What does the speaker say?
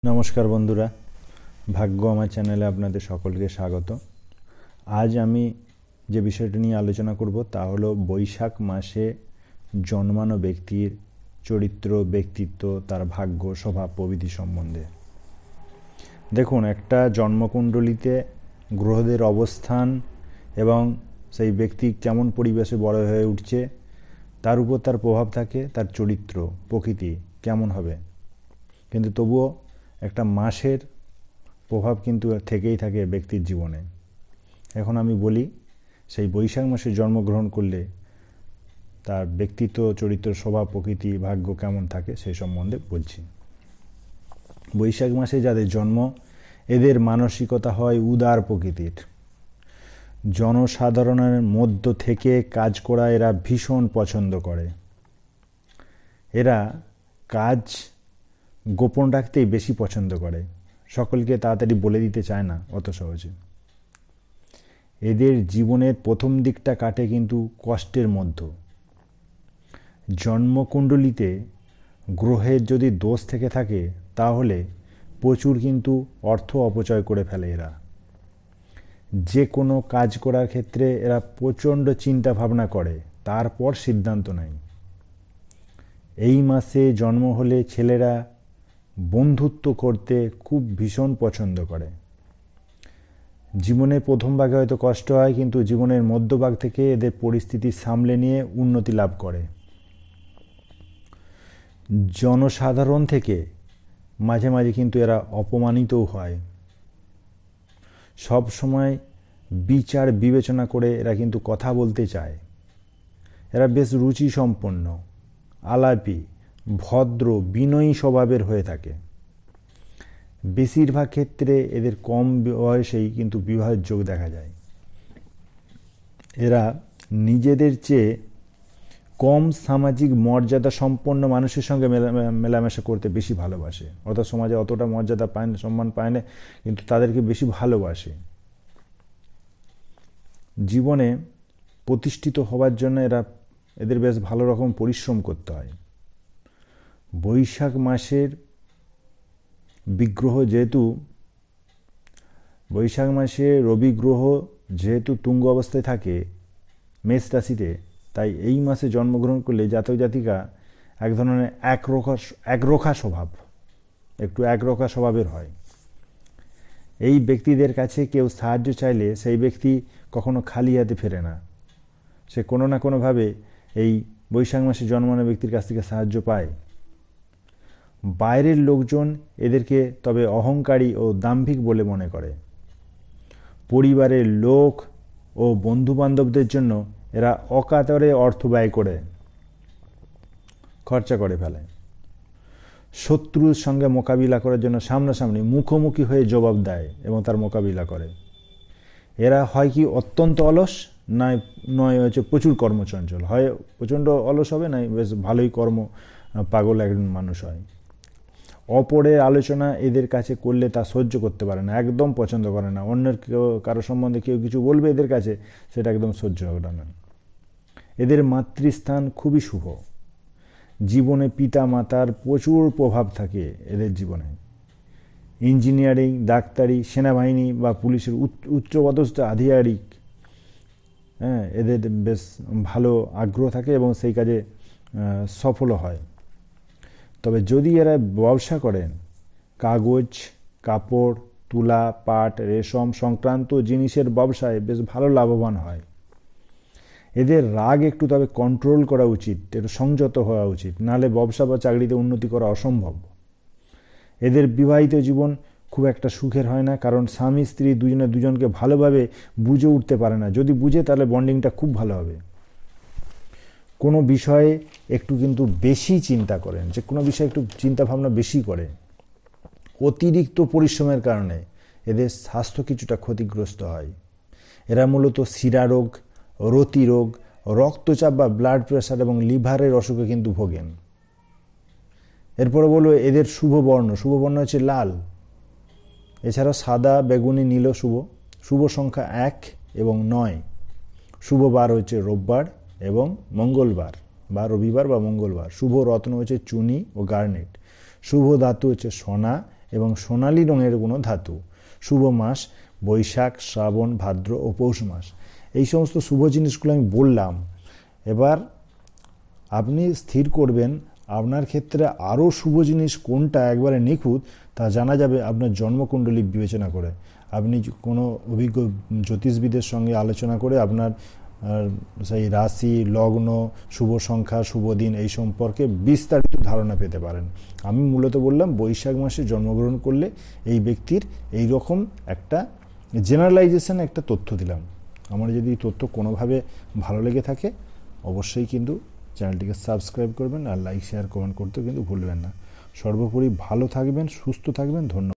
নমস্কার বন্ধুরা, ভাগ্য আমার চ্যানেলে আপনাদের সকলকে স্বাগত। আজ আমি যে বিষয়টি নিয়ে আলোচনা করব তা হলো বৈশাখ মাসে জন্মানো ব্যক্তির চরিত্র, ব্যক্তিত্ব, তার ভাগ্য, স্বভাব প্রভৃতি সম্বন্ধে। দেখুন, একটা জন্মকুণ্ডলিতে গ্রহদের অবস্থান এবং সেই ব্যক্তি কেমন পরিবেশে বড় হয়ে উঠছে তার উপর তার প্রভাব থাকে, তার চরিত্র প্রকৃতি কেমন হবে। কিন্তু তবুও একটা মাসের প্রভাব কিন্তু থেকেই থাকে ব্যক্তির জীবনে। এখন আমি বলি, সেই বৈশাখ মাসে জন্মগ্রহণ করলে তার ব্যক্তিত্ব, চরিত্র, স্বভাব, প্রকৃতি, ভাগ্য কেমন থাকে সেই সম্বন্ধে বলছি। বৈশাখ মাসে যাদের জন্ম, এদের মানসিকতা হয় উদার প্রকৃতির। জনসাধারণের মধ্য থেকে কাজ করা এরা ভীষণ পছন্দ করে। এরা কাজ গোপন রাখতেই বেশি পছন্দ করে, সকলকে তাড়াতাড়ি বলে দিতে চায় না অত সহজে। এদের জীবনের প্রথম দিকটা কাটে কিন্তু কষ্টের মধ্যে। জন্মকুণ্ডলিতে গ্রহের যদি দোষ থেকে থাকে তাহলে প্রচুর কিন্তু অর্থ অপচয় করে ফেলে এরা। যে কোনো কাজ করার ক্ষেত্রে এরা প্রচণ্ড চিন্তা ভাবনা করে, তারপর সিদ্ধান্ত নেয়। এই মাসে জন্ম হলে ছেলেরা বন্ধুত্ব করতে খুব ভীষণ পছন্দ করে। জীবনের প্রথম ভাগে হয়তো কষ্ট হয়, কিন্তু জীবনের মধ্যভাগ থেকে এদের পরিস্থিতি সামলে নিয়ে উন্নতি লাভ করে। জনসাধারণ থেকে মাঝে মাঝে কিন্তু এরা অপমানিতও হয়। সব সময় বিচার বিবেচনা করে এরা কিন্তু কথা বলতে চায়। এরা বেশ রুচি সম্পন্ন, আলাপী, ভদ্র, বিনয়ী স্বভাবের হয়ে থাকে। বেশিরভাগ ক্ষেত্রে এদের কম বয়সেই কিন্তু বিবাহের যোগ দেখা যায়। এরা নিজেদের চেয়ে কম সামাজিক মর্যাদা সম্পন্ন মানুষের সঙ্গে মেলামেশা করতে বেশি ভালোবাসে। অর্থাৎ সমাজে অতটা মর্যাদা পায় না, সম্মান পায় না, কিন্তু তাদেরকে বেশি ভালোবাসে। জীবনে প্রতিষ্ঠিত হওয়ার জন্য এদের বেশ ভালো রকম পরিশ্রম করতে হয়। বৈশাখ মাসের বিগ্রহ যেহেতু, বৈশাখ মাসে রবি গ্রহ যেহেতু তুঙ্গ অবস্থায় থাকে মেষ রাশিতে, তাই এই মাসে জন্মগ্রহণ করলে জাতক জাতিকা এক ধরনের একরোখা স্বভাব, একটু একরোখা স্বভাবের হয়। এই ব্যক্তিদের কাছে কেউ সাহায্য চাইলে সেই ব্যক্তি কখনো খালি হাতে ফেরে না। সে কোনো না কোনোভাবে এই বৈশাখ মাসে জন্মানো ব্যক্তির কাছ থেকে সাহায্য পায়। বাইরের লোকজন এদেরকে তবে অহংকারী ও দাম্ভিক বলে মনে করে। পরিবারের লোক ও বন্ধুবান্ধবদের জন্য এরা অকাতরে অর্থ ব্যয় করে, খরচা করে ফেলে। শত্রুর সঙ্গে মোকাবিলা করার জন্য সামনাসামনি মুখোমুখি হয়ে জবাব দেয় এবং তার মোকাবিলা করে। এরা হয় কি অত্যন্ত অলস, নয় হচ্ছে প্রচুর কর্মচঞ্চল। হয় প্রচণ্ড অলস হবে, নয় বেশ ভালোই কর্ম পাগল একজন মানুষ হয়। অপরের আলোচনা এদের কাছে করলে তা সহ্য করতে পারে না, একদম পছন্দ করে না। অন্যের কারো সম্বন্ধে কেউ কিছু বলবে এদের কাছে, সেটা একদম সহ্য হবে না। এদের মাতৃস্থান খুবই শুভ। জীবনে পিতা মাতার প্রচুর প্রভাব থাকে এদের জীবনে। ইঞ্জিনিয়ারিং, ডাক্তারি, সেনাবাহিনী বা পুলিশের উচ্চপদস্থ আধিকারিক, এদের বেশ ভালো আগ্রহ থাকে এবং সেই কাজে সফলও হয়। তবে যদি এরা ব্যবসা করেন, কাগজ, কাপড়, তুলা, পাট, রেশম সংক্রান্ত জিনিসের ব্যবসায় বেশ ভালো লাভবান হয়। এদের রাগ একটু তবে কন্ট্রোল করা উচিত, একটু সংযত হওয়া উচিত, নাহলে ব্যবসা বা চাকরিতে উন্নতি করা অসম্ভব। এদের বিবাহিত জীবন খুব একটা সুখের হয় না, কারণ স্বামী স্ত্রী দুজনকে ভালোভাবে বুঝে উঠতে পারে না। যদি বুঝে তাহলে বন্ডিংটা খুব ভালো হবে। কোনো বিষয়ে একটু কিন্তু বেশি চিন্তা করেন, যে কোনো বিষয়ে একটু চিন্তা ভাবনা বেশি করে। অতিরিক্ত পরিশ্রমের কারণে এদের স্বাস্থ্য কিছুটা ক্ষতিগ্রস্ত হয়। এরা মূলত শিরা রোগ, রতি রোগ, রক্তচাপ বা ব্লাড প্রেশার এবং লিভারের অসুখে কিন্তু ভোগেন। এরপরে বলবো এদের শুভ বর্ণ হচ্ছে লাল। এছাড়াও সাদা, বেগুনি, নীল শুভ। শুভ সংখ্যা 1 এবং 9। শুভ বার হচ্ছে রোববার এবং মঙ্গলবার বা রবিবার বা মঙ্গলবার। শুভ রত্ন হচ্ছে চুনি ও গার্নেট। শুভ ধাতু হচ্ছে সোনা এবং সোনালী রঙের কোনো ধাতু। শুভ মাস বৈশাখ, শ্রাবণ, ভাদ্র ও পৌষ মাস। এই সমস্ত শুভ জিনিসগুলো আমি বললাম। এবার আপনি স্থির করবেন আপনার ক্ষেত্রে আরও শুভ জিনিস কোনটা একবারে নিখুঁত তা জানা যাবে আপনার জন্মকুণ্ডলী বিবেচনা করে। আপনি কোনো অভিজ্ঞ জ্যোতিষবিদের সঙ্গে আলোচনা করে আপনার সেই রাশি, লগ্ন, শুভ সংখ্যা, শুভ দিন এই সম্পর্কে বিস্তারিত ধারণা পেতে পারেন। আমি মূলত বললাম বৈশাখ মাসে জন্মগ্রহণ করলে এই ব্যক্তির এই রকম একটা জেনারেলাইজেশন একটা তথ্য দিলাম। আমার যদি এই তথ্য কোনোভাবে ভালো লেগে থাকে অবশ্যই কিন্তু চ্যানেলটিকে সাবস্ক্রাইব করবেন আর লাইক, শেয়ার, কমেন্ট করতেও কিন্তু ভুলবেন না। সর্বোপরি ভালো থাকবেন, সুস্থ থাকবেন। ধন্যবাদ।